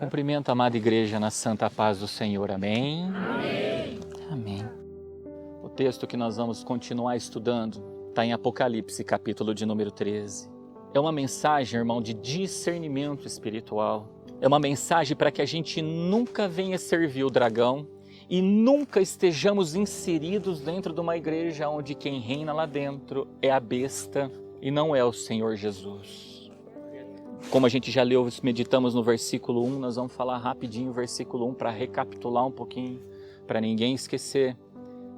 Cumprimento a amada igreja na santa paz do Senhor. Amém? Amém. Amém. O texto que nós vamos continuar estudando está em Apocalipse, capítulo de número 13. É uma mensagem, irmão, de discernimento espiritual. É uma mensagem para que a gente nunca venha servir o dragão e nunca estejamos inseridos dentro de uma igreja onde quem reina lá dentro é a besta e não é o Senhor Jesus. Como a gente já leu, meditamos no versículo 1, nós vamos falar rapidinho o versículo 1 para recapitular um pouquinho, para ninguém esquecer.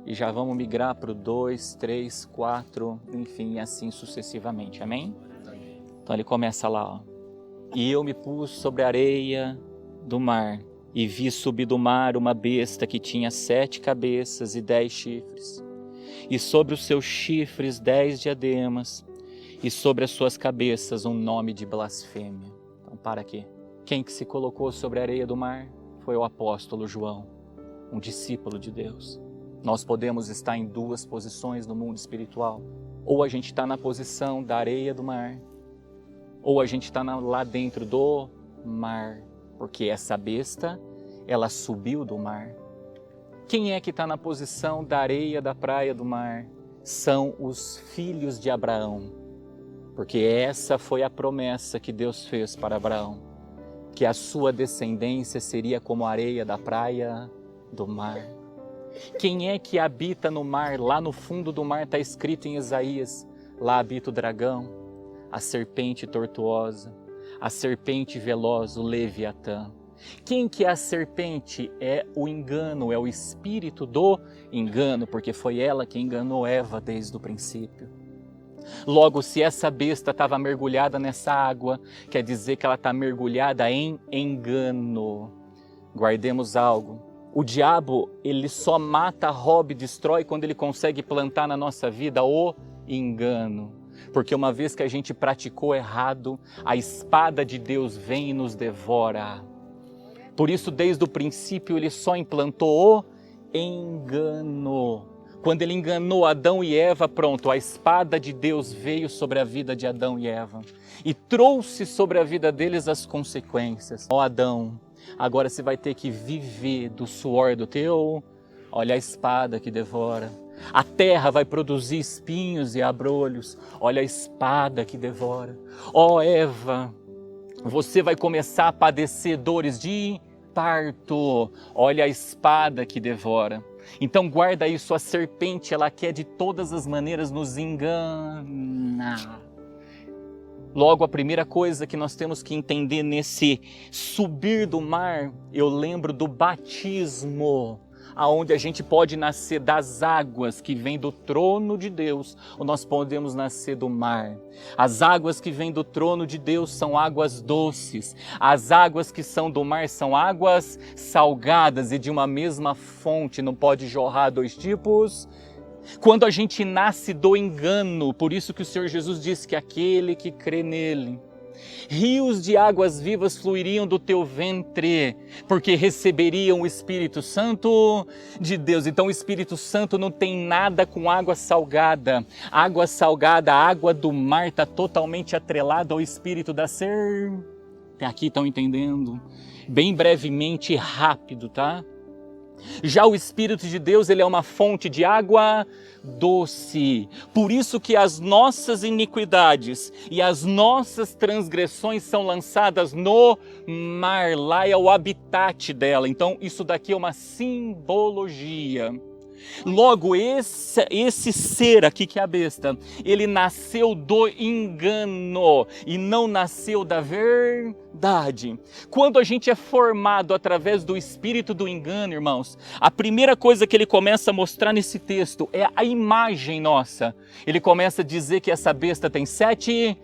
E já vamos migrar para o 2, 3, 4, enfim, assim sucessivamente. Amém? Então ele começa lá, ó. E eu me pus sobre a areia do mar e vi subir do mar uma besta que tinha 7 cabeças e 10 chifres. E sobre os seus chifres 10 diademas e sobre as suas cabeças um nome de blasfêmia. Então para aqui. Quem que se colocou sobre a areia do mar? Foi o apóstolo João, um discípulo de Deus. Nós podemos estar em duas posições no mundo espiritual. Ou a gente está na posição da areia do mar, ou a gente está lá dentro do mar, porque essa besta, ela subiu do mar. Quem é que está na posição da areia da praia do mar? São os filhos de Abraão, porque essa foi a promessa que Deus fez para Abraão, que a sua descendência seria como a areia da praia do mar. Quem é que habita no mar? Lá no fundo do mar está escrito em Isaías, lá habita o dragão, a serpente tortuosa, a serpente veloz, o Leviatã. Quem que é a serpente? É o engano, é o espírito do engano, porque foi ela que enganou Eva desde o princípio. Logo, se essa besta estava mergulhada nessa água, quer dizer que ela está mergulhada em engano. Guardemos algo. O diabo, ele só mata, rouba e destrói quando ele consegue plantar na nossa vida o engano. Porque uma vez que a gente praticou errado, a espada de Deus vem e nos devora. Por isso, desde o princípio, ele só implantou o engano. Quando ele enganou Adão e Eva, pronto, a espada de Deus veio sobre a vida de Adão e Eva e trouxe sobre a vida deles as consequências. Ó Adão, agora você vai ter que viver do suor do teu, olha a espada que devora. A terra vai produzir espinhos e abrolhos, olha a espada que devora. Ó Eva, você vai começar a padecer dores de parto, olha a espada que devora. Então guarda isso, a serpente, ela quer de todas as maneiras nos enganar. Logo, a primeira coisa que nós temos que entender nesse subir do mar, eu lembro do batismo, aonde a gente pode nascer das águas que vêm do trono de Deus, ou nós podemos nascer do mar. As águas que vêm do trono de Deus são águas doces, as águas que são do mar são águas salgadas e de uma mesma fonte, não pode jorrar dois tipos. Quando a gente nasce do engano, por isso que o Senhor Jesus disse que aquele que crê nele, rios de águas vivas fluiriam do teu ventre, porque receberiam o Espírito Santo de Deus. Então o Espírito Santo não tem nada com água salgada. Água salgada, a água do mar está totalmente atrelada ao Espírito da serpente. Aqui estão entendendo? Bem brevemente, rápido, tá? Já o Espírito de Deus, ele é uma fonte de água doce. Por isso que as nossas iniquidades e as nossas transgressões são lançadas no mar. Lá é o habitat dela. Então isso daqui é uma simbologia. Logo, esse ser aqui que é a besta, ele nasceu do engano e não nasceu da verdade. Quando a gente é formado através do espírito do engano, irmãos, a primeira coisa que ele começa a mostrar nesse texto é a imagem nossa. Ele começa a dizer que essa besta tem 7...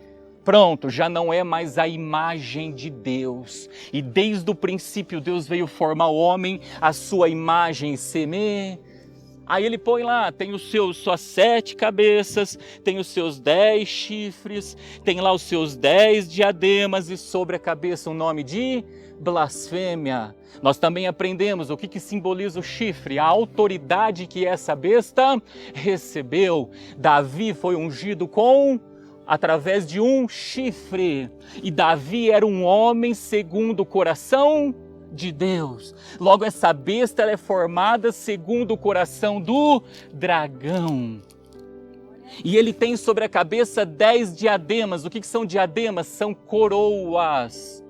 Pronto, já não é mais a imagem de Deus. E desde o princípio Deus veio formar o homem à sua imagem e semelhança. Aí ele põe lá, tem suas 7 cabeças, tem os seus 10 chifres, tem lá os seus 10 diademas e sobre a cabeça um nome de blasfêmia. Nós também aprendemos o que simboliza o chifre, a autoridade que essa besta recebeu. Davi foi ungido com através de um chifre. E Davi era um homem segundo o coração de Deus. Logo, essa besta ela é formada segundo o coração do dragão. E ele tem sobre a cabeça 10 diademas. O que são diademas? São coroas.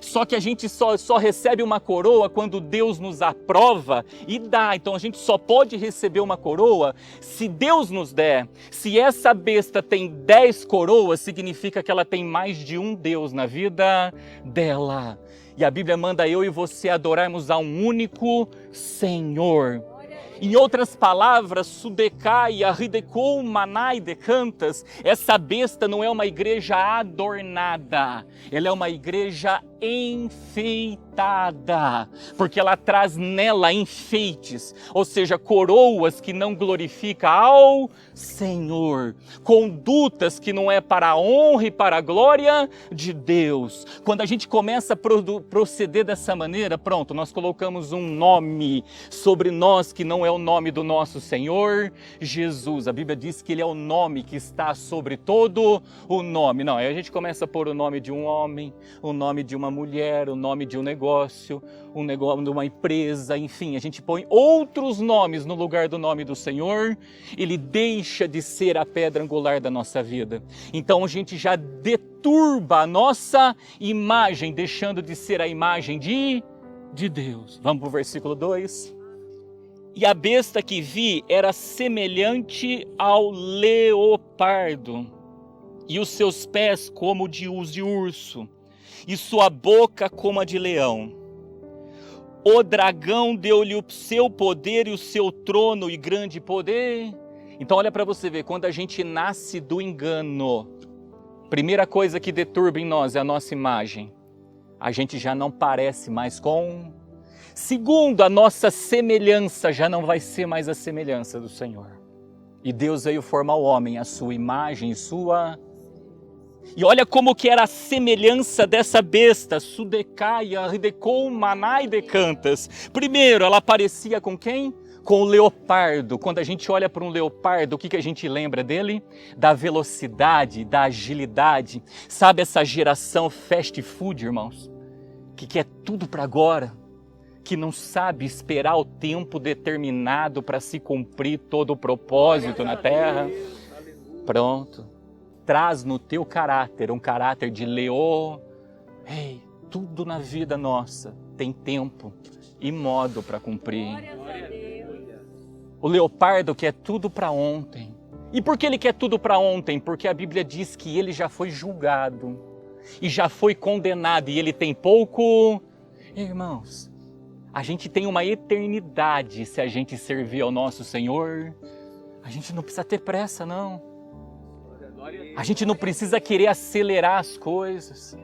Só que a gente só recebe uma coroa quando Deus nos aprova e dá. Então a gente só pode receber uma coroa se Deus nos der. Se essa besta tem 10 coroas, significa que ela tem mais de um Deus na vida dela. E a Bíblia manda eu e você adorarmos a um único Senhor. Em outras palavras, Sudekai, Ahidekou, Manai, Decantas, essa besta não é uma igreja adornada, ela é uma igreja enfeitada, porque ela traz nela enfeites, ou seja, coroas que não glorificam ao Senhor, condutas que não é para a honra e para a glória de Deus. Quando a gente começa a proceder dessa maneira, pronto, nós colocamos um nome sobre nós que não é o nome do nosso Senhor Jesus. A Bíblia diz que Ele é o nome que está sobre todo o nome. Não, aí a gente começa a pôr o nome de um homem, o nome de uma mulher, o nome de um negócio, de uma empresa, enfim, a gente põe outros nomes no lugar do nome do Senhor. Ele deixa de ser a pedra angular da nossa vida. Então a gente já deturba a nossa imagem, deixando de ser a imagem de Deus. Vamos para o versículo 2. E a besta que vi era semelhante ao leopardo, e os seus pés como os de urso, e sua boca como a de leão. O dragão deu-lhe o seu poder e o seu trono e grande poder. Então olha para você ver, quando a gente nasce do engano, primeira coisa que deturba em nós é a nossa imagem. A gente já não parece mais com... Segundo, a nossa semelhança já não vai ser mais a semelhança do Senhor. E Deus veio formar o homem, a sua imagem e sua... E olha como que era a semelhança dessa besta, Sudecaia, Ridekou, Manai, Decantas. Primeiro, ela parecia com quem? Com o leopardo. Quando a gente olha para um leopardo, o que a gente lembra dele? Da velocidade, da agilidade. Sabe essa geração fast food, irmãos? Que quer tudo para agora. Que não sabe esperar o tempo determinado para se cumprir todo o propósito na terra. Pronto. Traz no teu caráter um caráter de leão. Ei, tudo na vida nossa tem tempo e modo para cumprir. O leopardo quer tudo para ontem. E por que ele quer tudo para ontem? Porque a Bíblia diz que ele já foi julgado e já foi condenado e ele tem pouco. Irmãos, a gente tem uma eternidade se a gente servir ao nosso Senhor. A gente não precisa ter pressa, não. A gente não precisa querer acelerar as coisas.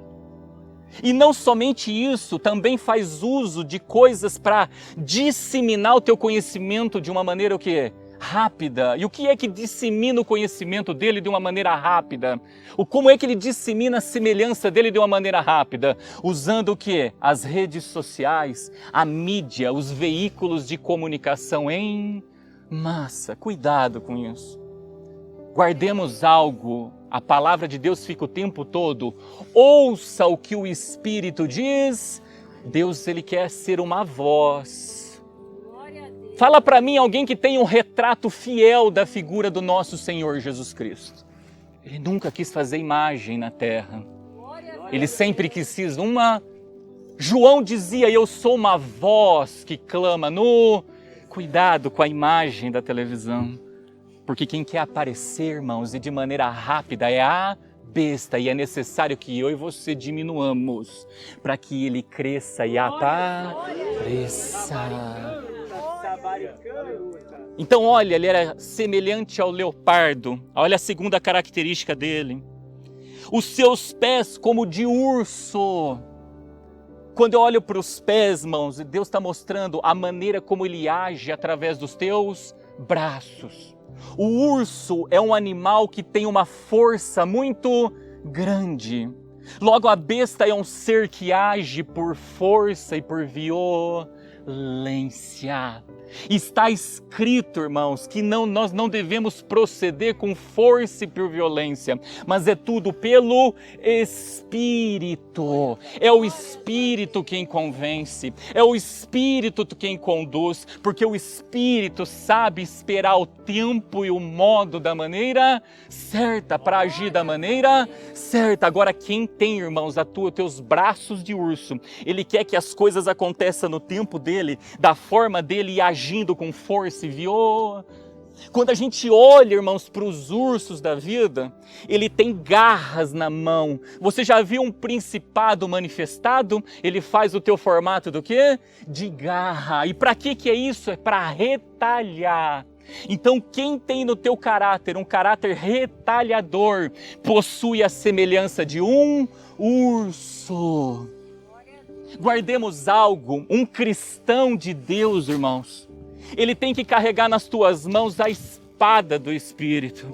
E não somente isso, também faz uso de coisas para disseminar o teu conhecimento de uma maneira o quê? Rápida. E o que é que dissemina o conhecimento dele de uma maneira rápida? Como é que ele dissemina a semelhança dele de uma maneira rápida? Usando o quê? As redes sociais, a mídia, os veículos de comunicação em massa. Cuidado com isso. Guardemos algo, a palavra de Deus fica o tempo todo. Ouça o que o Espírito diz. Deus, Ele quer ser uma voz. Fala para mim alguém que tem um retrato fiel da figura do nosso Senhor Jesus Cristo. Ele nunca quis fazer imagem na terra. Ele sempre quis uma... João dizia, eu sou uma voz que clama no... Cuidado com a imagem da televisão. Porque quem quer aparecer, irmãos, e de maneira rápida é a besta. E é necessário que eu e você diminuamos para que ele cresça e apareça. Então, olha, ele era semelhante ao leopardo. Olha a segunda característica dele. Os seus pés como de urso. Quando eu olho para os pés, irmãos, Deus está mostrando a maneira como ele age através dos teus braços. O urso é um animal que tem uma força muito grande. Logo, a besta é um ser que age por força e por violência. Está escrito, irmãos, que nós não devemos proceder com força e por violência, mas é tudo pelo Espírito. É o Espírito quem convence, é o Espírito quem conduz, porque o Espírito sabe esperar o tempo e o modo da maneira certa, para agir da maneira certa. Agora, quem tem, irmãos, teus braços de urso, ele quer que as coisas aconteçam no tempo dele, da forma dele e agindo com força e violência. Quando a gente olha, irmãos, para os ursos da vida, ele tem garras na mão. Você já viu um principado manifestado? Ele faz o teu formato do quê? De garra. E para que é isso? É para retalhar. Então, quem tem no teu caráter um caráter retalhador, possui a semelhança de um urso. Guardemos algo, um cristão de Deus, irmãos, ele tem que carregar nas tuas mãos a espada do Espírito.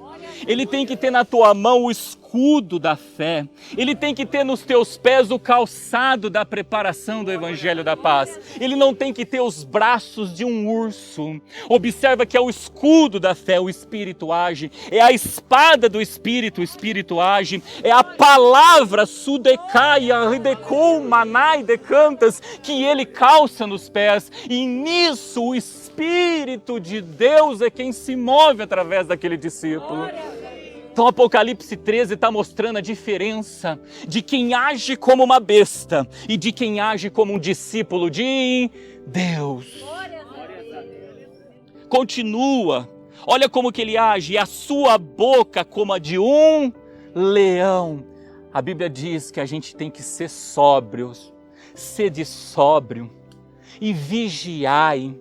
Ele tem que ter na tua mão o escudo da fé. Ele tem que ter nos teus pés o calçado da preparação do Evangelho da paz. Ele não tem que ter os braços de um urso. Observa que é o escudo da fé, o Espírito age. É a espada do Espírito, o Espírito age. É a palavra, sudecaia, ridekum, manai, decantas, que ele calça nos pés. E nisso o Espírito de Deus é quem se move através daquele discípulo. Então Apocalipse 13 está mostrando a diferença de quem age como uma besta e de quem age como um discípulo de Deus. Continua, olha como que ele age, e a sua boca como a de um leão. A Bíblia diz que a gente tem que ser sóbrios, sede sóbrio e vigiai,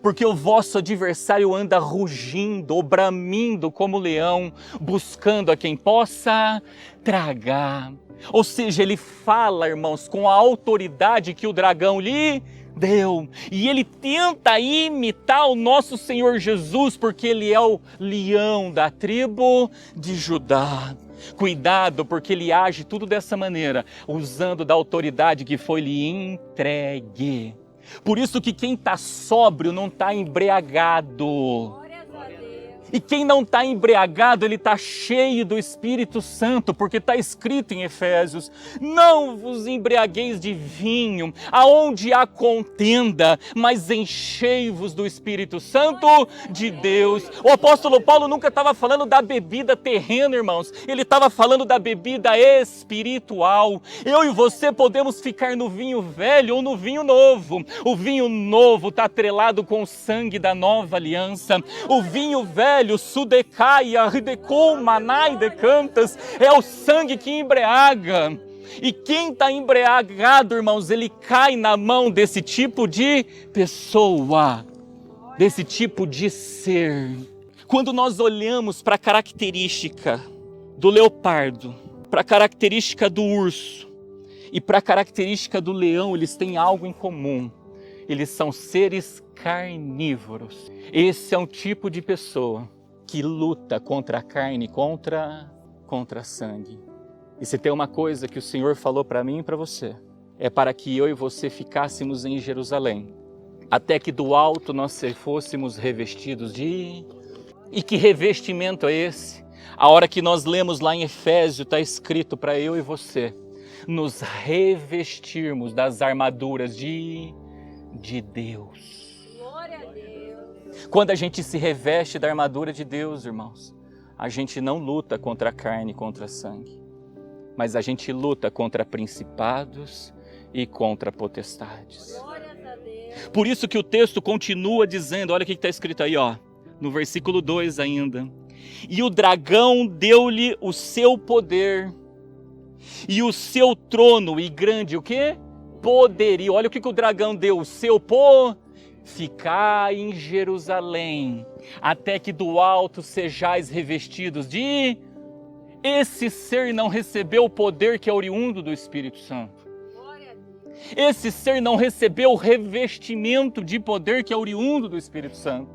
porque o vosso adversário anda rugindo ou bramindo como leão, buscando a quem possa tragar. Ou seja, ele fala, irmãos, com a autoridade que o dragão lhe deu. E ele tenta imitar o nosso Senhor Jesus, porque ele é o leão da tribo de Judá. Cuidado, porque ele age tudo dessa maneira, usando da autoridade que foi lhe entregue. Por isso que quem está sóbrio não está embriagado. E quem não está embriagado, ele está cheio do Espírito Santo, porque está escrito em Efésios: não vos embriagueis de vinho, aonde há contenda, mas enchei-vos do Espírito Santo de Deus. O apóstolo Paulo nunca estava falando da bebida terrena, irmãos, ele estava falando da bebida espiritual. Eu e você podemos ficar no vinho velho ou no vinho novo. O vinho novo está atrelado com o sangue da nova aliança. O vinho velho, sudecaia, ridekum, manai, decantas, é o sangue que embriaga. E quem está embriagado, irmãos, ele cai na mão desse tipo de pessoa, desse tipo de ser. Quando nós olhamos para a característica do leopardo, para a característica do urso e para a característica do leão, eles têm algo em comum. Eles são seres carnívoros. Esse é um tipo de pessoa que luta contra a carne, contra sangue. E se tem uma coisa que o Senhor falou para mim e para você, é para que eu e você ficássemos em Jerusalém, até que do alto nós fôssemos revestidos de... E que revestimento é esse? A hora que nós lemos lá em Efésios, está escrito para eu e você nos revestirmos das armaduras de Deus. Glória a Deus. Quando a gente se reveste da armadura de Deus, irmãos, a gente não luta contra a carne e contra sangue, mas a gente luta contra principados e contra potestades. Glória a Deus. Por isso que o texto continua dizendo, olha o que está escrito aí, ó, no versículo 2 ainda. E o dragão deu-lhe o seu poder e o seu trono e grande, o quê? Poderio. Olha o que o dragão deu, o seu poder. Ficar em Jerusalém, até que do alto sejais revestidos de... Esse ser não recebeu o poder que é oriundo do Espírito Santo. Esse ser não recebeu o revestimento de poder que é oriundo do Espírito Santo.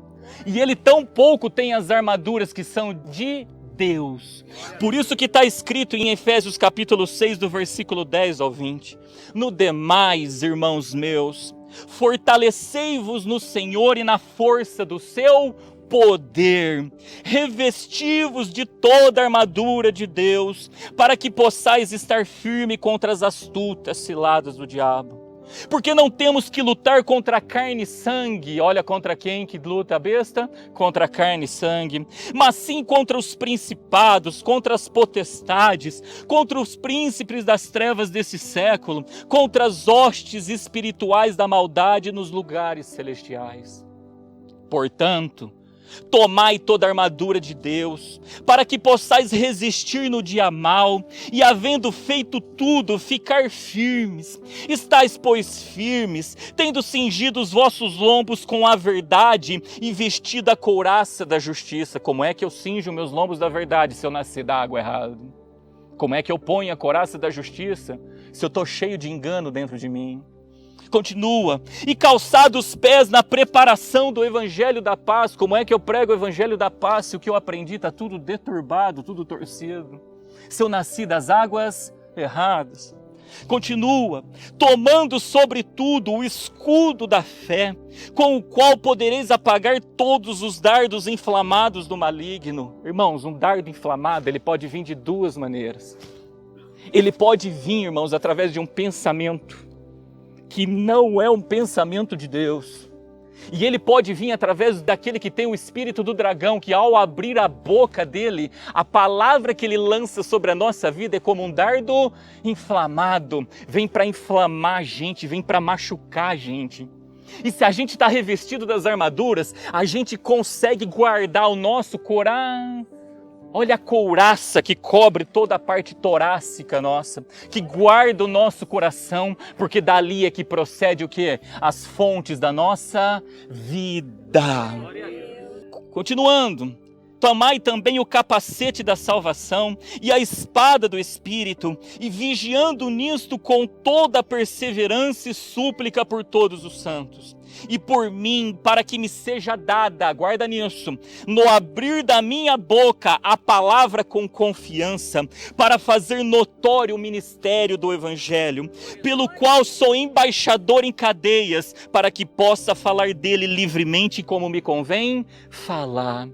E ele tão pouco tem as armaduras que são de Deus. Por isso que está escrito em Efésios capítulo 6, do versículo 10 ao 20. No demais, irmãos meus, Fortalecei-vos no Senhor e na força do seu poder. Revesti-vos de toda a armadura de Deus, para que possais estar firme contra as astutas ciladas do diabo. Porque não temos que lutar contra carne e sangue. Olha contra quem que luta a besta? Contra carne e sangue. Mas sim contra os principados, contra as potestades, contra os príncipes das trevas desse século, contra as hostes espirituais da maldade nos lugares celestiais. Portanto, tomai toda a armadura de Deus, para que possais resistir no dia mau, e havendo feito tudo, ficar firmes. Estais, pois, firmes, tendo cingido os vossos lombos com a verdade, e vestido a couraça da justiça. Como é que eu cinjo meus lombos da verdade se eu nasci da água errada? Como é que eu ponho a couraça da justiça se eu estou cheio de engano dentro de mim? Continua, e calçados os pés na preparação do evangelho da paz. Como é que eu prego o evangelho da paz se o que eu aprendi está tudo deturbado, tudo torcido? Se eu nasci das águas erradas. Continua, tomando sobretudo o escudo da fé, com o qual podereis apagar todos os dardos inflamados do maligno. Irmãos, um dardo inflamado, ele pode vir de duas maneiras. Ele pode vir, irmãos, através de um pensamento que não é um pensamento de Deus. E ele pode vir através daquele que tem o espírito do dragão, que ao abrir a boca dele, a palavra que ele lança sobre a nossa vida é como um dardo inflamado. Vem para inflamar a gente, vem para machucar a gente. E se a gente está revestido das armaduras, a gente consegue guardar o nosso coração. Olha a couraça que cobre toda a parte torácica nossa, que guarda o nosso coração, porque dali é que procede o quê? As fontes da nossa vida. Continuando. Tomai também o capacete da salvação e a espada do Espírito, e vigiando nisto com toda a perseverança e súplica por todos os santos. E por mim, para que me seja dada, guarda nisso, no abrir da minha boca a palavra com confiança, para fazer notório o ministério do Evangelho, pelo qual sou embaixador em cadeias, para que possa falar dele livremente como me convém falar.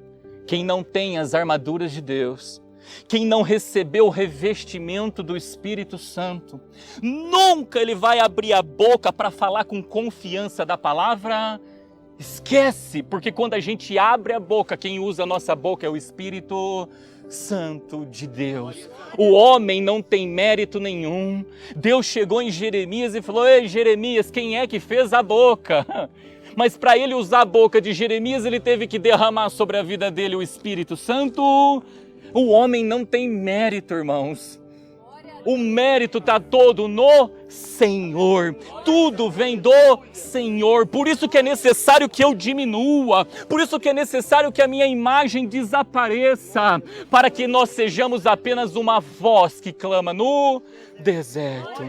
Quem não tem as armaduras de Deus, quem não recebeu o revestimento do Espírito Santo, nunca ele vai abrir a boca para falar com confiança da palavra. Esquece, porque quando a gente abre a boca, quem usa a nossa boca é o Espírito Santo de Deus. O homem não tem mérito nenhum. Deus chegou em Jeremias e falou: ei, Jeremias, quem é que fez a boca? Mas para ele usar a boca de Jeremias, ele teve que derramar sobre a vida dele o Espírito Santo. O homem não tem mérito, irmãos. O mérito está todo no Senhor. Tudo vem do Senhor. Por isso que é necessário que eu diminua. Por isso que é necessário que a minha imagem desapareça. Para que nós sejamos apenas uma voz que clama no deserto.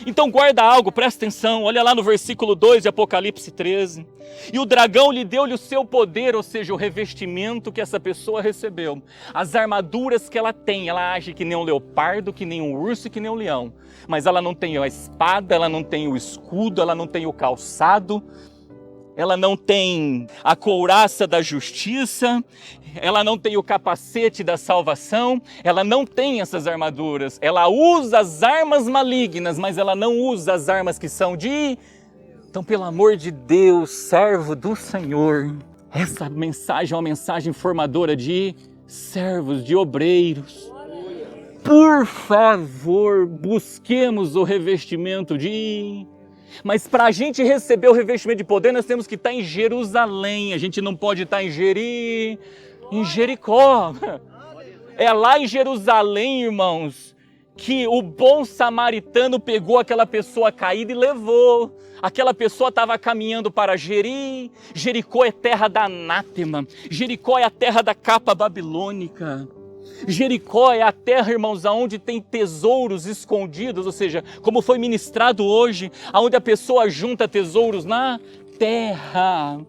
Então guarda algo, presta atenção, olha lá no versículo 2 de Apocalipse 13. E o dragão deu-lhe o seu poder, ou seja, o revestimento que essa pessoa recebeu. As armaduras que ela tem, ela age que nem um leopardo, que nem um urso, que nem um leão. Mas ela não tem a espada, ela não tem o escudo, ela não tem o calçado, ela não tem a couraça da justiça, ela não tem o capacete da salvação, ela não tem essas armaduras. Ela usa as armas malignas, mas ela não usa as armas que são de... Então, pelo amor de Deus, servo do Senhor, essa mensagem é uma mensagem formadora de servos, de obreiros. Por favor, busquemos o revestimento de... Mas para a gente receber o revestimento de poder, nós temos que estar em Jerusalém. A gente não pode estar em Jericó. É lá em Jerusalém, irmãos, que o bom samaritano pegou aquela pessoa caída e levou. Aquela pessoa estava caminhando para Jericó é terra da anátema. Jericó é a terra da capa babilônica. Jericó é a terra, irmãos, onde tem tesouros escondidos, ou seja, como foi ministrado hoje, onde a pessoa junta tesouros na terra.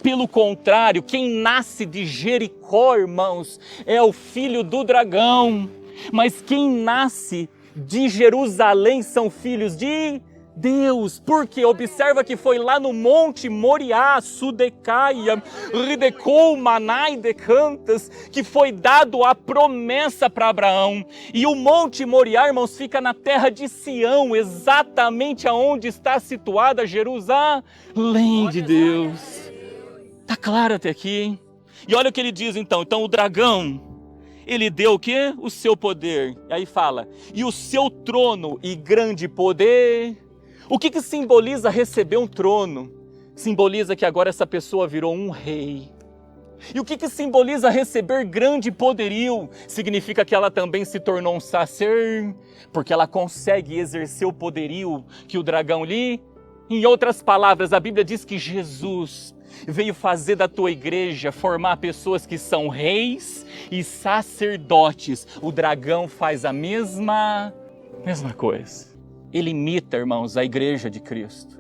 Pelo contrário, quem nasce de Jericó, irmãos, é o filho do dragão. Mas quem nasce de Jerusalém são filhos de Deus, porque observa que foi lá no Monte Moriá, Sudecaia, Ridecou, Manai, Decantas, que foi dado a promessa para Abraão. E o Monte Moriá, irmãos, fica na terra de Sião, exatamente aonde está situada Jerusalém de Deus. Tá claro até aqui, hein? E olha o que ele diz então. Então o dragão, ele deu o quê? O seu poder. E aí fala, e o seu trono e grande poder. O que simboliza receber um trono? Simboliza que agora essa pessoa virou um rei. E o que simboliza receber grande poderio? Significa que ela também se tornou um sacer, porque ela consegue exercer o poderio que o dragão lhe... Em outras palavras, a Bíblia diz que Jesus veio fazer da tua igreja formar pessoas que são reis e sacerdotes. O dragão faz a mesma coisa. Ele imita, irmãos, a igreja de Cristo.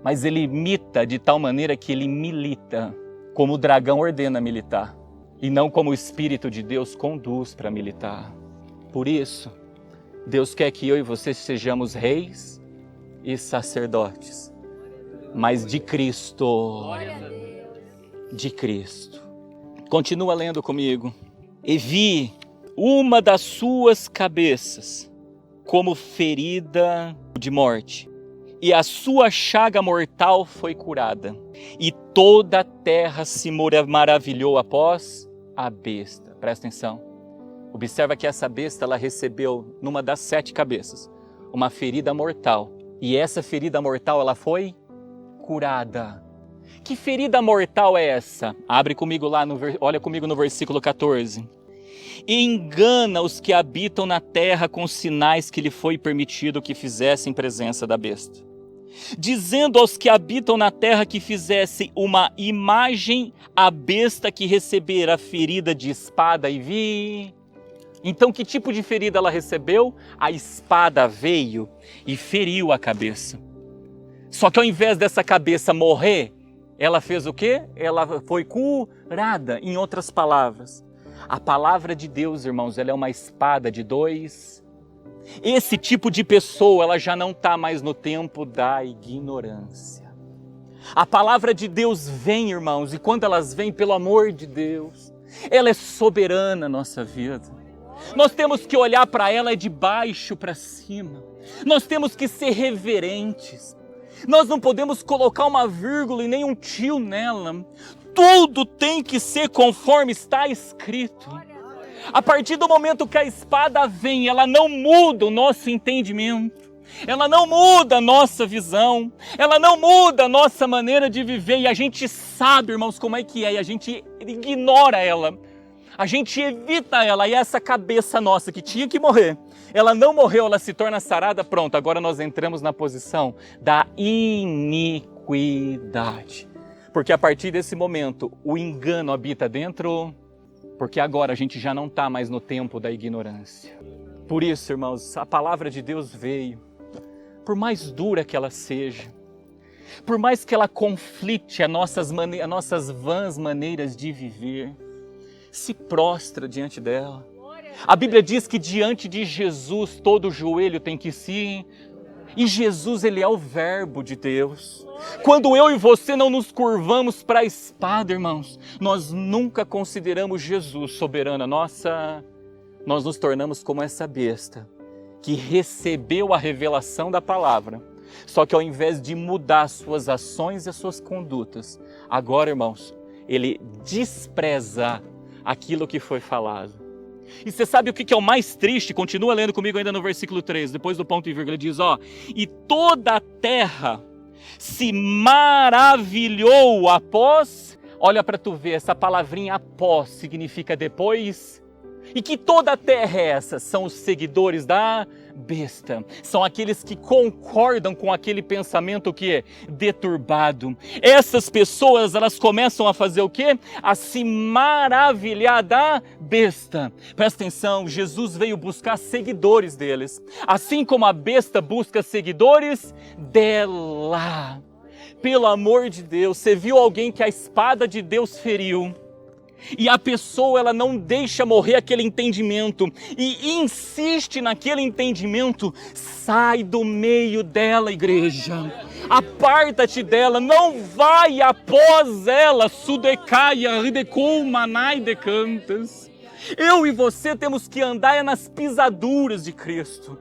Mas ele imita de tal maneira que ele milita como o dragão ordena militar. E não como o Espírito de Deus conduz para militar. Por isso, Deus quer que eu e você sejamos reis e sacerdotes. Mas de Cristo. De Cristo. Continua lendo comigo. E vi uma das suas cabeças como ferida de morte, e a sua chaga mortal foi curada, e toda a terra se maravilhou após a besta. Presta atenção. Observa que essa besta, ela recebeu, numa das 7 cabeças, uma ferida mortal, e essa ferida mortal, ela foi curada. Que ferida mortal é essa? Abre comigo lá, olha comigo no versículo 14. E engana os que habitam na terra com sinais que lhe foi permitido que fizessem presença da besta. Dizendo aos que habitam na terra que fizessem uma imagem à besta que recebera ferida de espada e vi. Então que tipo de ferida ela recebeu? A espada veio e feriu a cabeça. Só que ao invés dessa cabeça morrer, ela fez o quê? Ela foi curada. Em outras palavras, a palavra de Deus, irmãos, ela é uma espada de 2. Esse tipo de pessoa, ela já não está mais no tempo da ignorância. A palavra de Deus vem, irmãos, e quando elas vêm, pelo amor de Deus, ela é soberana na nossa vida. Nós temos que olhar para ela de baixo para cima. Nós temos que ser reverentes. Nós não podemos colocar uma vírgula e nem um tio nela. Tudo tem que ser conforme está escrito. A partir do momento que a espada vem, ela não muda o nosso entendimento. Ela não muda a nossa visão. Ela não muda a nossa maneira de viver. E a gente sabe, irmãos, como é que é. E a gente ignora ela. A gente evita ela. E essa cabeça nossa que tinha que morrer, ela não morreu, ela se torna sarada. Pronto, agora nós entramos na posição da iniquidade. Porque a partir desse momento, o engano habita dentro, porque agora a gente já não está mais no tempo da ignorância. Por isso, irmãos, a palavra de Deus veio, por mais dura que ela seja, por mais que ela conflite as nossas vãs maneiras de viver, se prostra diante dela. A Bíblia diz que diante de Jesus todo joelho tem que se... E Jesus, ele é o verbo de Deus. Quando eu e você não nos curvamos para a espada, irmãos, nós nunca consideramos Jesus soberano. Nós nos tornamos como essa besta que recebeu a revelação da palavra. Só que ao invés de mudar as suas ações e as suas condutas, agora, irmãos, ele despreza aquilo que foi falado. E você sabe o que é o mais triste? Continua lendo comigo ainda no versículo 3, depois do ponto e vírgula, ele diz, e toda a terra se maravilhou após, olha para tu ver, essa palavrinha após significa depois, e que toda a terra é essa? São os seguidores da besta, são aqueles que concordam com aquele pensamento que é deturbado. Essas pessoas, elas começam a fazer o quê? A se maravilhar da besta. Presta atenção, Jesus veio buscar seguidores deles, assim como a besta busca seguidores dela. Pelo amor de Deus, você viu alguém que a espada de Deus feriu? e a pessoa ela não deixa morrer aquele entendimento e insiste naquele entendimento, sai do meio dela, igreja. Aparta-te dela, não vai após ela, sudecaia, ridecou, manai decantas. Eu e você temos que andar nas pisaduras de Cristo.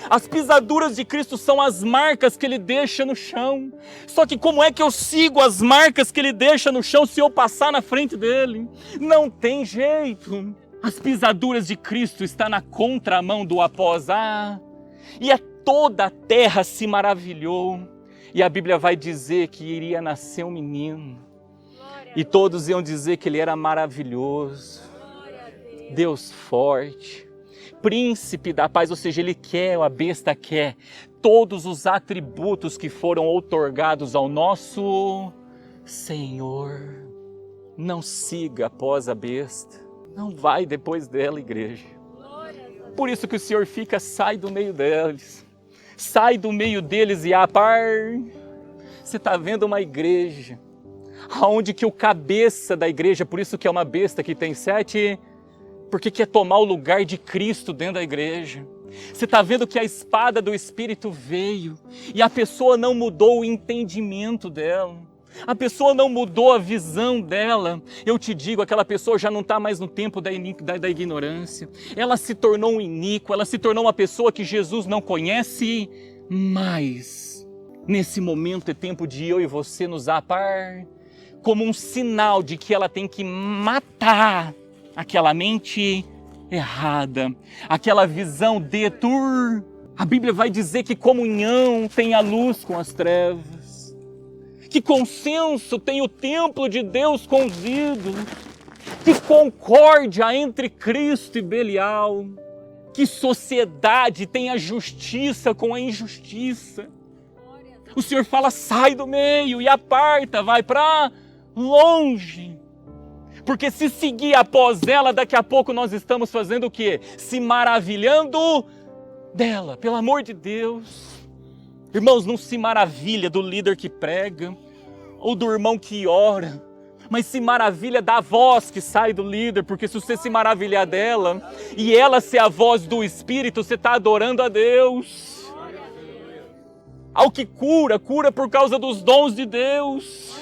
As pisaduras de Cristo são as marcas que Ele deixa no chão. Só que como é que eu sigo as marcas que Ele deixa no chão se eu passar na frente dEle? Não tem jeito. As pisaduras de Cristo estão na contramão do após. E toda a terra se maravilhou. E a Bíblia vai dizer que iria nascer um menino. E todos iam dizer que ele era maravilhoso. Deus forte. Príncipe da paz, ou seja, ele quer, a besta quer, todos os atributos que foram outorgados ao nosso Senhor. Não siga após a besta, não vai depois dela, igreja. Por isso que o Senhor fica, sai do meio deles, sai do meio deles e você está vendo uma igreja, onde que o cabeça da igreja, por isso que é uma besta que tem 7... porque quer tomar o lugar de Cristo dentro da igreja. Você está vendo que a espada do Espírito veio e a pessoa não mudou o entendimento dela. A pessoa não mudou a visão dela. Eu te digo, aquela pessoa já não está mais no tempo da ignorância. Ela se tornou um iníquo, ela se tornou uma pessoa que Jesus não conhece mais. Nesse momento é tempo de eu e você nos apar como um sinal de que ela tem que matar aquela mente errada, aquela visão A Bíblia vai dizer que comunhão tem a luz com as trevas, que consenso tem o templo de Deus com os ídolos, que concórdia entre Cristo e Belial, que sociedade tem a justiça com a injustiça. O Senhor fala, sai do meio e aparta, vai para longe. Porque se seguir após ela, daqui a pouco nós estamos fazendo o quê? Se maravilhando dela, pelo amor de Deus. Irmãos, não se maravilha do líder que prega, ou do irmão que ora, mas se maravilha da voz que sai do líder, porque se você se maravilhar dela, e ela ser a voz do Espírito, você está adorando a Deus. Ao que cura, cura por causa dos dons de Deus.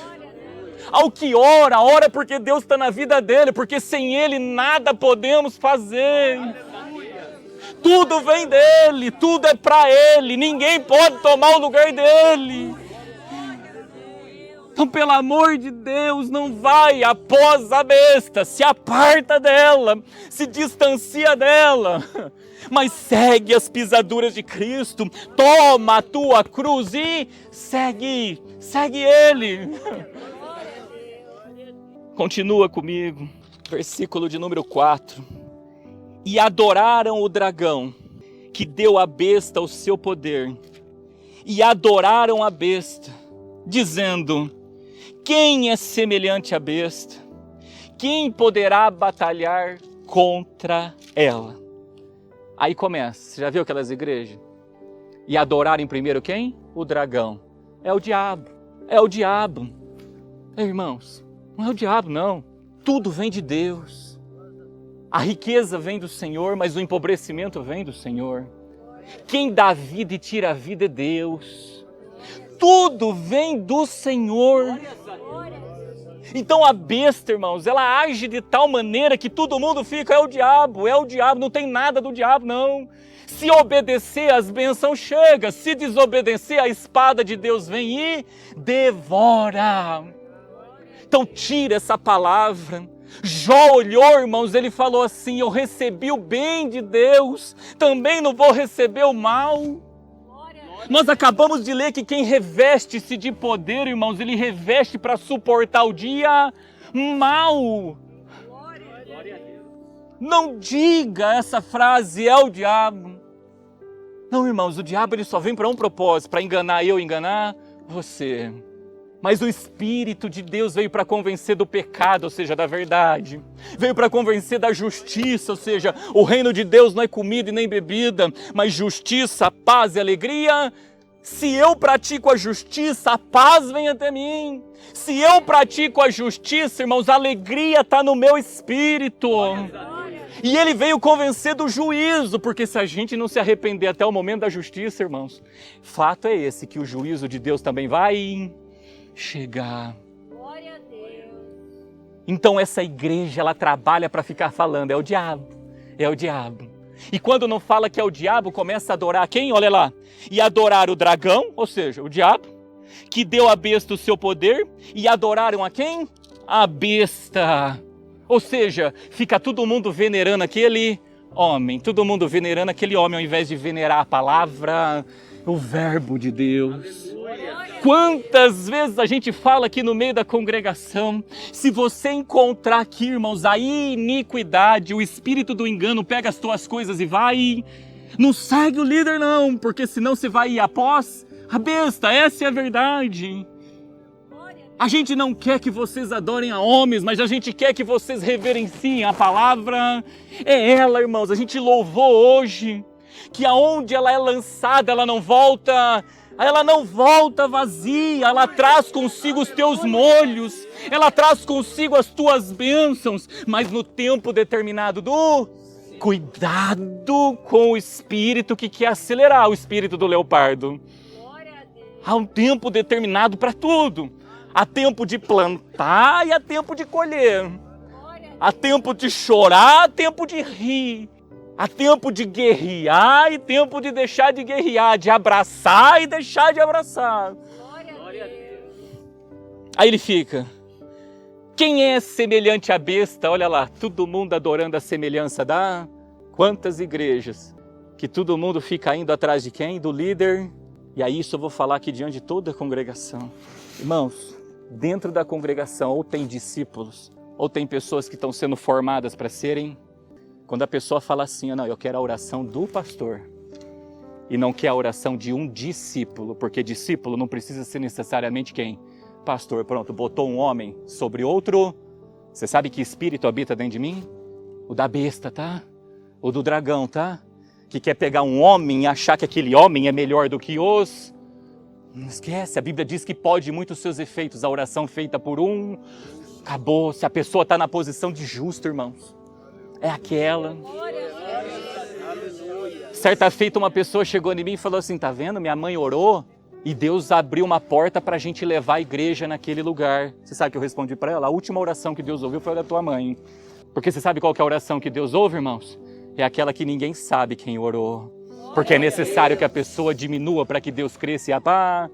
Ao que ora, ora porque Deus está na vida dele, porque sem ele nada podemos fazer. Tudo vem dele, tudo é para ele, ninguém pode tomar o lugar dele. Então, pelo amor de Deus, não vai após a besta, se aparta dela, se distancia dela, mas segue as pisaduras de Cristo, toma a tua cruz e segue ele. Continua comigo, versículo de número 4. E adoraram o dragão, que deu à besta o seu poder. E adoraram a besta, dizendo, quem é semelhante à besta? Quem poderá batalhar contra ela? Aí começa, você já viu aquelas igrejas? E adorarem primeiro quem? O dragão. É o diabo, Irmãos, não é o diabo, não. Tudo vem de Deus. A riqueza vem do Senhor, mas o empobrecimento vem do Senhor. Quem dá vida e tira a vida é Deus. Tudo vem do Senhor. Então a besta, irmãos, ela age de tal maneira que todo mundo fica, é o diabo, não tem nada do diabo, não. Se obedecer, as bênçãos chegam. Se desobedecer, a espada de Deus vem e devora. Então tira essa palavra. Jó olhou, irmãos, ele falou assim, eu recebi o bem de Deus, também não vou receber o mal. Nós acabamos de ler que quem reveste-se de poder, irmãos, ele reveste para suportar o dia mal. Não diga essa frase, é o diabo. Não, irmãos, o diabo ele só vem para um propósito, para enganar eu, enganar você. Mas o Espírito de Deus veio para convencer do pecado, ou seja, da verdade. Veio para convencer da justiça, ou seja, o reino de Deus não é comida e nem bebida, mas justiça, paz e alegria Se eu pratico a justiça, a paz vem até mim. Se eu pratico a justiça, irmãos, a alegria está no meu espírito. E ele veio convencer do juízo, porque se a gente não se arrepender até o momento da justiça, irmãos, fato é esse, que o juízo de Deus também vai chegar. Glória a Deus. Então essa igreja, ela trabalha para ficar falando, é o diabo, é o diabo. E quando não fala que é o diabo, começa a adorar quem? Olha lá. E adorar o dragão, ou seja, o diabo, que deu à besta o seu poder, e adoraram a quem? A besta. Ou seja, fica todo mundo venerando aquele homem, todo mundo venerando aquele homem, ao invés de venerar a palavra, o verbo de Deus. Quantas vezes a gente fala aqui no meio da congregação, se você encontrar aqui, irmãos, a iniquidade, o espírito do engano pega as tuas coisas e vai, não segue o líder não, porque senão você vai ir após a besta, essa é a verdade. A gente não quer que vocês adorem a homens, mas a gente quer que vocês reverenciem a palavra. É ela, irmãos, a gente louvou hoje, que aonde ela é lançada, ela não volta vazia, ela traz consigo os teus molhos, ela traz consigo as tuas bênçãos, mas no tempo determinado do cuidado com o espírito que quer acelerar o espírito do leopardo. Há um tempo determinado para tudo. Há tempo de plantar e há tempo de colher. Há tempo de chorar, há tempo de rir. Há tempo de guerrear e tempo de deixar de guerrear, de abraçar e deixar de abraçar. Glória a Deus. Aí ele fica, quem é semelhante à besta? Olha lá, todo mundo adorando a semelhança da... Quantas igrejas que todo mundo fica indo atrás de quem? Do líder. E aí isso eu vou falar aqui diante de toda a congregação. Irmãos, dentro da congregação ou tem discípulos, ou tem pessoas que estão sendo formadas para serem... Quando a pessoa fala assim, não, eu quero a oração do pastor, e não quer a oração de um discípulo, porque discípulo não precisa ser necessariamente quem? Pastor, pronto, botou um homem sobre outro, você sabe que espírito habita dentro de mim? O da besta, tá? O do dragão, tá? Que quer pegar um homem e achar que aquele homem é melhor do que os... Não esquece, a Bíblia diz que pode muitos seus efeitos, a oração feita por um, acabou, se a pessoa está na posição de justo, irmãos. É aquela. Certa feita uma pessoa chegou em mim e falou assim, tá vendo? Minha mãe orou e Deus abriu uma porta para a gente levar a igreja naquele lugar. Você sabe que eu respondi para ela? A última oração que Deus ouviu foi a da tua mãe. Porque você sabe qual que é a oração que Deus ouve, irmãos? É aquela que ninguém sabe quem orou. Porque é necessário que a pessoa diminua para que Deus cresça e apá.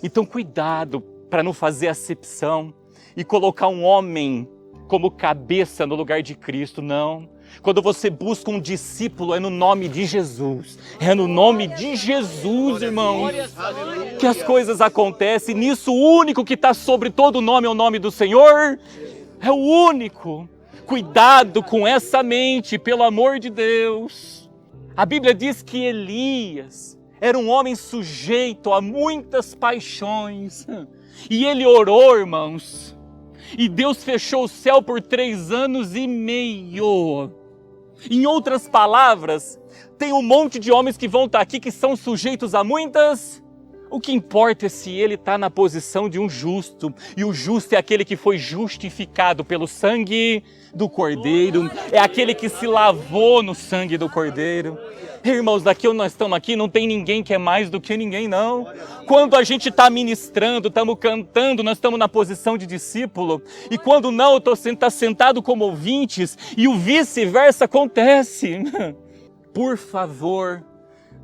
Então cuidado para não fazer acepção e colocar um homem como cabeça no lugar de Cristo, não. Quando você busca um discípulo, é no nome de Jesus. É no nome de Jesus, irmãos, que as coisas acontecem. Nisso, o único que está sobre todo nome é o nome do Senhor. É o único. Cuidado com essa mente, pelo amor de Deus. A Bíblia diz que Elias era um homem sujeito a muitas paixões. E ele orou, irmãos. E Deus fechou o céu por 3 anos e meio. Em outras palavras, tem um monte de homens que vão estar aqui que são sujeitos a muitas. O que importa é se ele está na posição de um justo. E o justo é aquele que foi justificado pelo sangue do Cordeiro. É aquele que se lavou no sangue do Cordeiro. Irmãos, daqui onde nós estamos aqui, não tem ninguém que é mais do que ninguém, não. Quando a gente está ministrando, estamos cantando, nós estamos na posição de discípulo. E quando não, eu estou sentado como ouvintes. E o vice-versa acontece. Por favor,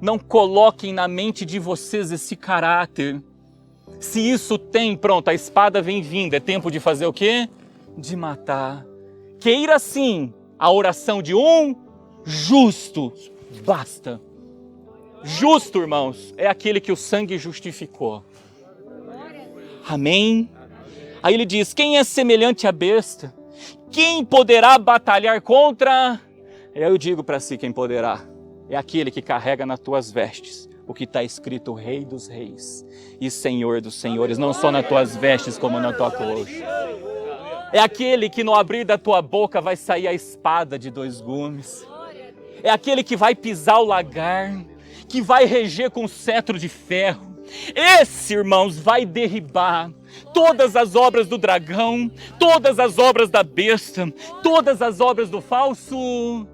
não coloquem na mente de vocês esse caráter. Se isso tem, pronto, a espada vem vindo. É tempo de fazer o quê? De matar. Queira sim a oração de um justo. Basta. Justo, irmãos, é aquele que o sangue justificou. Amém? Aí ele diz, quem é semelhante à besta? Quem poderá batalhar contra? Eu digo para si quem poderá. É aquele que carrega nas tuas vestes o que está escrito Rei dos Reis e Senhor dos Senhores, não só nas tuas vestes como na tua coxa. É aquele que no abrir da tua boca vai sair a espada de 2 gumes. É aquele que vai pisar o lagar, que vai reger com cetro de ferro. Esse, irmãos, vai derribar todas as obras do dragão, todas as obras da besta, todas as obras do falso.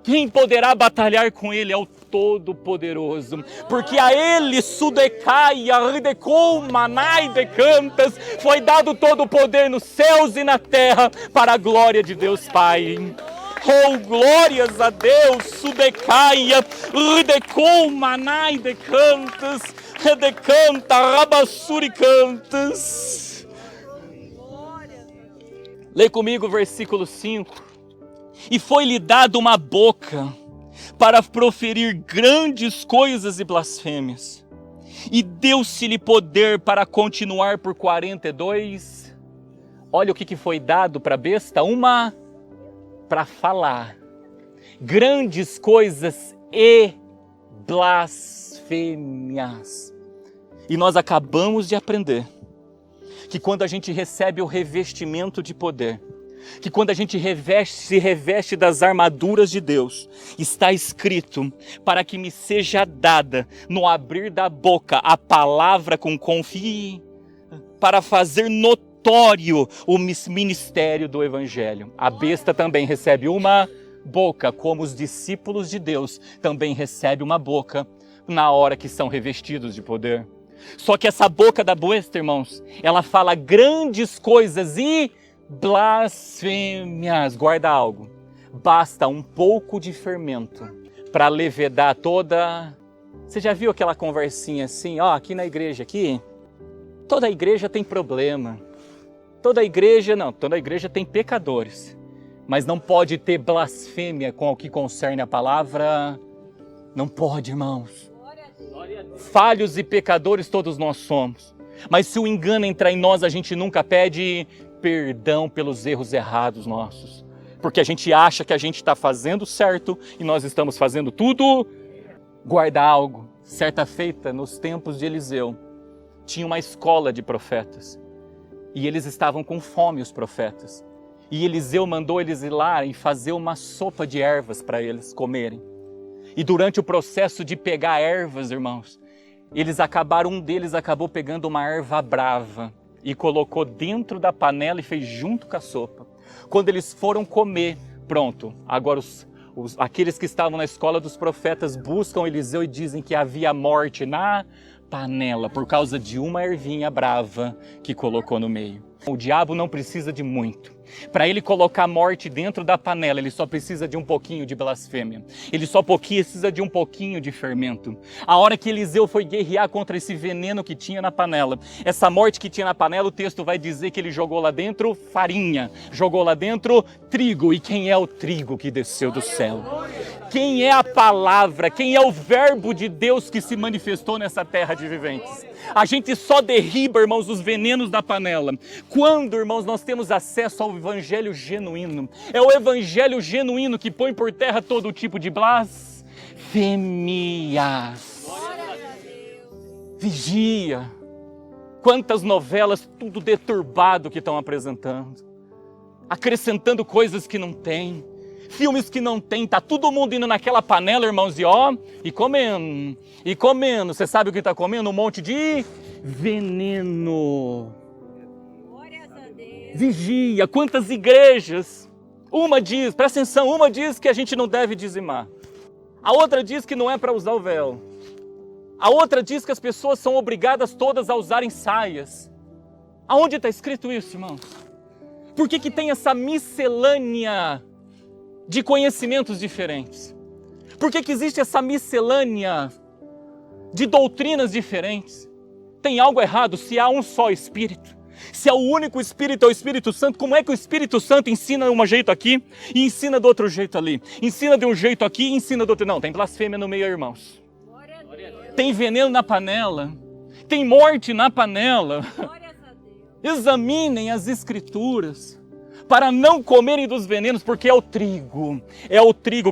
Quem poderá batalhar com ele é o Todo-Poderoso, porque a ele sudecaia, ridecou, manai decantas, foi dado todo o poder nos céus e na terra para a glória de Deus Pai. Oh, glórias a Deus, sudecaia, ridecou, manai decantas, redecanta, rabassuricantas. Lê comigo o versículo 5. E foi-lhe dado uma boca para proferir grandes coisas e blasfêmias. E deu-se-lhe poder para continuar por 42. Olha o que foi dado para a besta, para falar grandes coisas e blasfêmias. E nós acabamos de aprender que quando a gente recebe o revestimento de poder, que quando a gente se reveste das armaduras de Deus, está escrito, para que me seja dada no abrir da boca a palavra com confiança, para fazer notório o ministério do Evangelho. A besta também recebe uma boca, como os discípulos de Deus também recebem uma boca na hora que são revestidos de poder. Só que essa boca da besta, irmãos, ela fala grandes coisas e blasfêmias. Guarda algo, basta um pouco de fermento para levedar toda... Você já viu aquela conversinha assim, aqui na igreja, toda igreja tem problema, toda igreja tem pecadores, mas não pode ter blasfêmia com o que concerne a palavra, não pode, irmãos. Falhos e pecadores todos nós somos, mas se o engano entrar em nós, a gente nunca pede perdão pelos erros errados nossos, porque a gente acha que a gente está fazendo certo e nós estamos fazendo tudo. Guarda algo, certa feita nos tempos de Eliseu, tinha uma escola de profetas e eles estavam com fome, os profetas, e Eliseu mandou eles ir lá e fazer uma sopa de ervas para eles comerem. E durante o processo de pegar ervas, irmãos, um deles acabou pegando uma erva brava e colocou dentro da panela e fez junto com a sopa. Quando eles foram comer, pronto, agora aqueles que estavam na escola dos profetas buscam Eliseu e dizem que havia morte na panela por causa de uma ervinha brava que colocou no meio. O diabo não precisa de muito. Para ele colocar morte dentro da panela, ele só precisa de um pouquinho de blasfêmia. Ele só precisa de um pouquinho de fermento. A hora que Eliseu foi guerrear contra esse veneno que tinha na panela, essa morte que tinha na panela, o texto vai dizer que ele jogou lá dentro farinha, jogou lá dentro trigo. E quem é o trigo que desceu do céu? Quem é a palavra? Quem é o verbo de Deus que se manifestou nessa terra de viventes? A gente só derriba, irmãos, os venenos da panela quando, irmãos, nós temos acesso ao evangelho genuíno. É o evangelho genuíno que põe por terra todo tipo de blasfêmias. Vigia. Quantas novelas, tudo deturbado que estão apresentando, acrescentando coisas que não tem, filmes que não tem, tá todo mundo indo naquela panela, irmãos, e comendo. Você sabe o que está comendo? Um monte de veneno. Glórias a Deus. Vigia. Quantas igrejas? Presta atenção, uma diz que a gente não deve dizimar. A outra diz que não é para usar o véu. A outra diz que as pessoas são obrigadas todas a usarem saias. Aonde está escrito isso, irmãos? Por que tem essa miscelânea de conhecimentos diferentes? Por que existe essa miscelânea de doutrinas diferentes? Tem algo errado se há um só Espírito. Se é o único Espírito, é o Espírito Santo, como é que o Espírito Santo ensina de um jeito aqui e ensina do outro jeito ali? Ensina de um jeito aqui e ensina do outro. Não, tem blasfêmia no meio, irmãos. Tem veneno na panela. Tem morte na panela. Examinem as Escrituras para não comerem dos venenos, porque é o trigo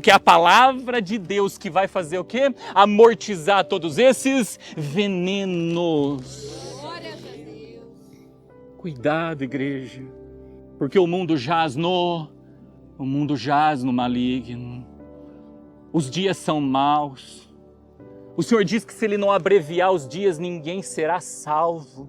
que é a palavra de Deus que vai fazer o quê? Amortizar todos esses venenos. Cuidado, igreja, porque o mundo jaz no maligno. Os dias são maus, O Senhor diz que se Ele não abreviar os dias, ninguém será salvo.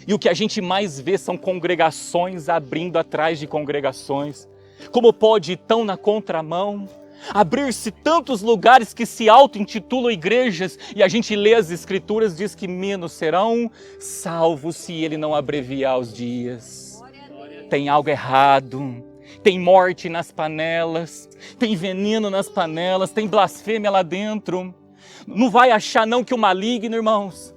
E o que a gente mais vê são congregações abrindo atrás de congregações. Como pode ir tão na contramão? Abrir-se tantos lugares que se auto-intitulam igrejas e a gente lê as escrituras, diz que menos serão salvos se Ele não abreviar os dias. Tem algo errado, tem morte nas panelas, tem veneno nas panelas, tem blasfêmia lá dentro. Não vai achar não que o maligno, irmãos,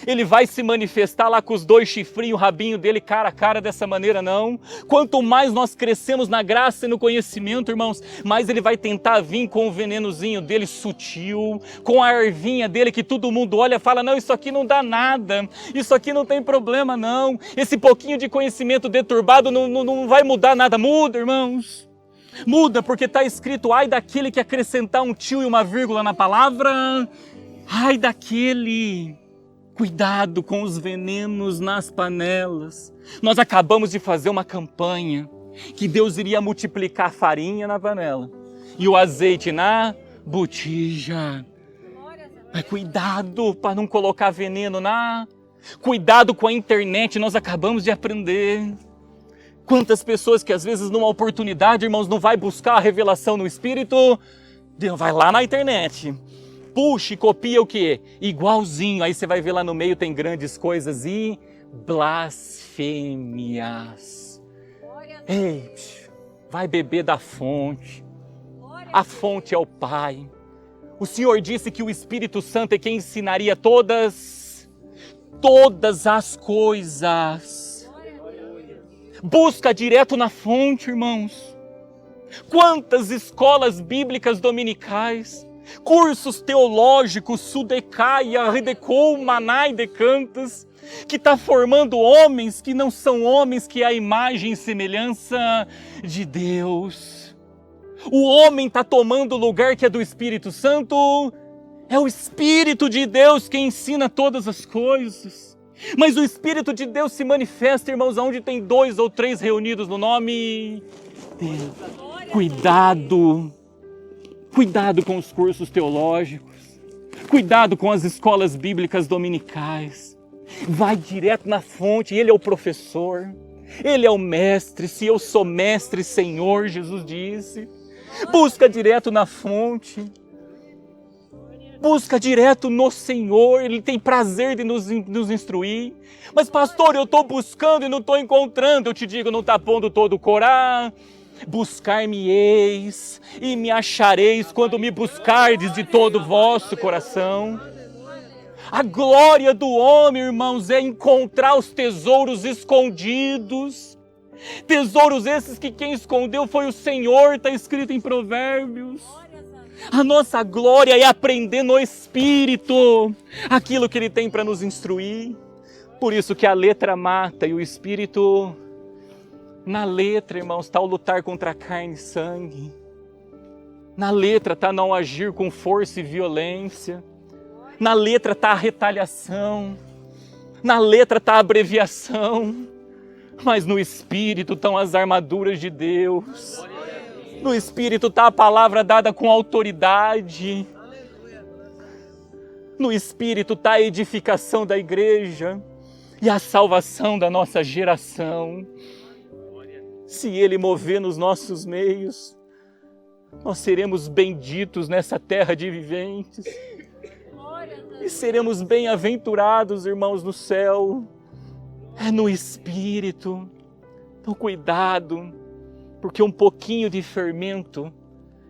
ele vai se manifestar lá com os 2 chifrinhos, o rabinho dele cara a cara dessa maneira, não. Quanto mais nós crescemos na graça e no conhecimento, irmãos, mais ele vai tentar vir com o venenozinho dele sutil, com a ervinha dele que todo mundo olha e fala, não, isso aqui não dá nada, isso aqui não tem problema não, esse pouquinho de conhecimento deturbado não vai mudar nada. Muda, irmãos. Muda, porque está escrito, ai daquele que acrescentar um tio e uma vírgula na palavra, ai daquele. Cuidado com os venenos nas panelas. Nós acabamos de fazer uma campanha que Deus iria multiplicar a farinha na panela e o azeite na botija. Mas cuidado para não colocar veneno Cuidado com a internet, nós acabamos de aprender. Quantas pessoas que às vezes numa oportunidade, irmãos, não vai buscar a revelação no Espírito, vai lá na internet. Puxa e copia o quê? Igualzinho. Aí você vai ver lá no meio tem grandes coisas e blasfêmias. Ei, vai beber da fonte. A fonte é o Pai. O Senhor disse que o Espírito Santo é quem ensinaria todas as coisas. Busca direto na fonte, irmãos. Quantas escolas bíblicas dominicais, cursos teológicos, Sudecaia, Redecou, Manai, Decantas, que está formando homens que não são homens, que é a imagem e semelhança de Deus. O homem está tomando o lugar que é do Espírito Santo. É o Espírito de Deus quem ensina todas as coisas. Mas o Espírito de Deus se manifesta, irmãos, onde tem 2 ou 3 reunidos no nome dele. Cuidado! Cuidado com os cursos teológicos, cuidado com as escolas bíblicas dominicais. Vai direto na fonte, Ele é o professor, Ele é o mestre. Se eu sou mestre, Senhor, Jesus disse. Busca direto na fonte, busca direto no Senhor, Ele tem prazer de nos instruir. Mas pastor, eu estou buscando e não estou encontrando. Eu te digo, não está pondo todo o Corá. Buscar-me-eis e me achareis quando me buscardes de todo o vosso coração. A glória do homem, irmãos, é encontrar os tesouros escondidos. Tesouros esses que quem escondeu foi o Senhor, está escrito em Provérbios. A nossa glória é aprender no Espírito aquilo que Ele tem para nos instruir. Por isso que a letra mata e o Espírito... Na letra, irmãos, está o lutar contra a carne e sangue. Na letra está não agir com força e violência. Na letra está a retaliação. Na letra está a abreviação. Mas no Espírito estão as armaduras de Deus. No Espírito está a palavra dada com autoridade. No Espírito está a edificação da igreja e a salvação da nossa geração. Se Ele mover nos nossos meios, nós seremos benditos nessa terra de viventes. E seremos bem-aventurados, irmãos, no céu. É no Espírito. Então cuidado, porque um pouquinho de fermento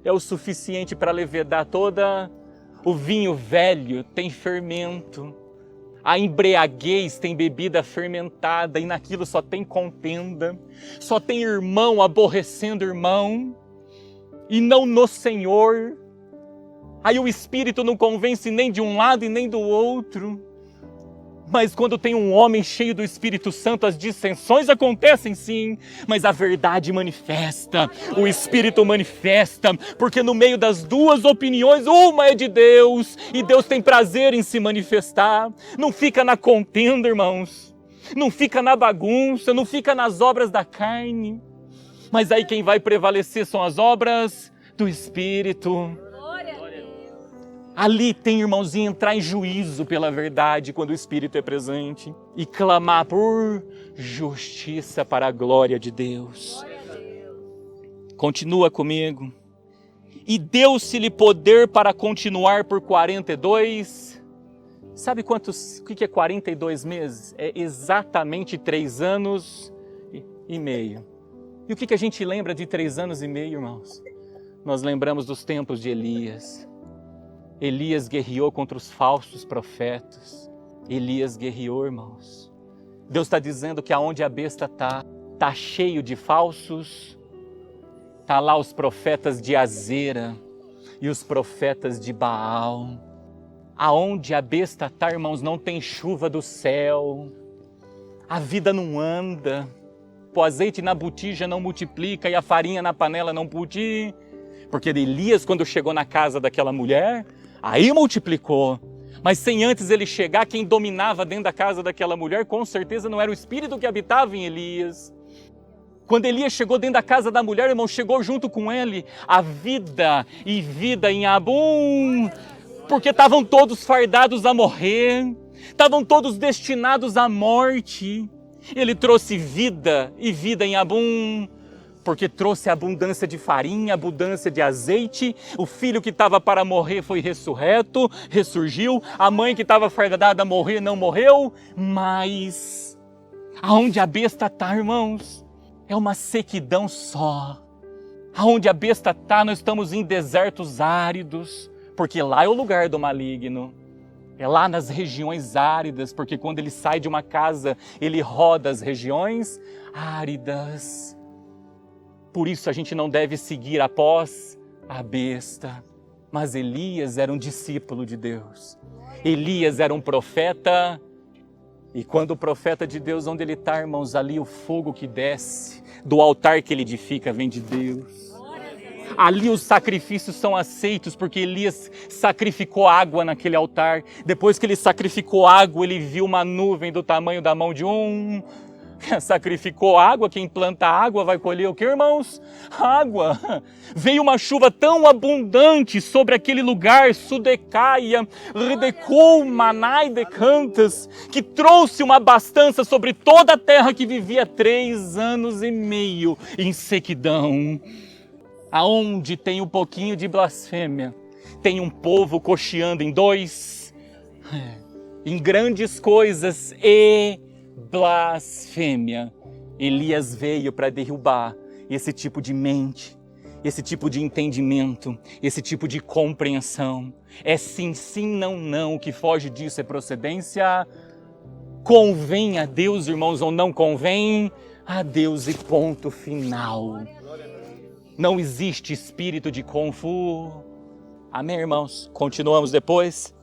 é o suficiente para levedar toda... O vinho velho tem fermento. A embriaguez tem bebida fermentada e naquilo só tem contenda, só tem irmão aborrecendo irmão e não no Senhor. Aí o Espírito não convence nem de um lado e nem do outro. Mas quando tem um homem cheio do Espírito Santo, as dissensões acontecem sim, mas a verdade manifesta, o Espírito manifesta, porque no meio das 2 opiniões, uma é de Deus, e Deus tem prazer em se manifestar. Não fica na contenda, irmãos, não fica na bagunça, não fica nas obras da carne, mas aí quem vai prevalecer são as obras do Espírito. Ali tem, irmãos, e entrar em juízo pela verdade quando o Espírito é presente e clamar por justiça para a glória de Deus. Continua comigo. E deu-se-lhe poder para continuar por 42. Sabe o que é 42 meses? É exatamente 3 anos e meio. E o que a gente lembra de 3 anos e meio, irmãos? Nós lembramos dos tempos de Elias. Elias guerreou contra os falsos profetas. Elias guerreou, irmãos. Deus está dizendo que aonde a besta está cheio de falsos. Está lá os profetas de Azera e os profetas de Baal. Aonde a besta está, irmãos, não tem chuva do céu. A vida não anda. O azeite na botija não multiplica e a farinha na panela não pude. Porque Elias, quando chegou na casa daquela mulher, aí multiplicou. Mas sem antes ele chegar, quem dominava dentro da casa daquela mulher, com certeza não era o espírito que habitava em Elias. Quando Elias chegou dentro da casa da mulher, irmão, chegou junto com ele a vida e vida em abum. Porque estavam todos fardados a morrer, estavam todos destinados à morte. Ele trouxe vida e vida em abum. Porque trouxe abundância de farinha, abundância de azeite. O filho que estava para morrer foi ressurreto, ressurgiu. A mãe que estava fardada a morrer não morreu. Mas aonde a besta está, irmãos, é uma sequidão só. Aonde a besta está, nós estamos em desertos áridos. Porque lá é o lugar do maligno. É lá nas regiões áridas. Porque quando ele sai de uma casa, ele roda as regiões áridas. Por isso a gente não deve seguir após a besta. Mas Elias era um discípulo de Deus. Elias era um profeta. E quando o profeta de Deus, onde ele está, irmãos, ali o fogo que desce do altar que ele edifica vem de Deus. Ali os sacrifícios são aceitos porque Elias sacrificou água naquele altar. Depois que ele sacrificou água, ele viu uma nuvem do tamanho da mão de um. Sacrificou água, quem planta água vai colher o que, irmãos? Água. Veio uma chuva tão abundante sobre aquele lugar, Sudecaia, Redecou, Manai decantas, que trouxe uma abastança sobre toda a terra que vivia 3 anos e meio em sequidão. Aonde tem um pouquinho de blasfêmia, tem um povo cocheando em 2, em grandes coisas e blasfêmia. Elias veio para derrubar esse tipo de mente, esse tipo de entendimento, esse tipo de compreensão. É sim, sim, não, não. O que foge disso é procedência. Convém a Deus, irmãos, ou não convém a Deus, e ponto final. Não existe espírito de confusão. Amém, irmãos? Continuamos depois.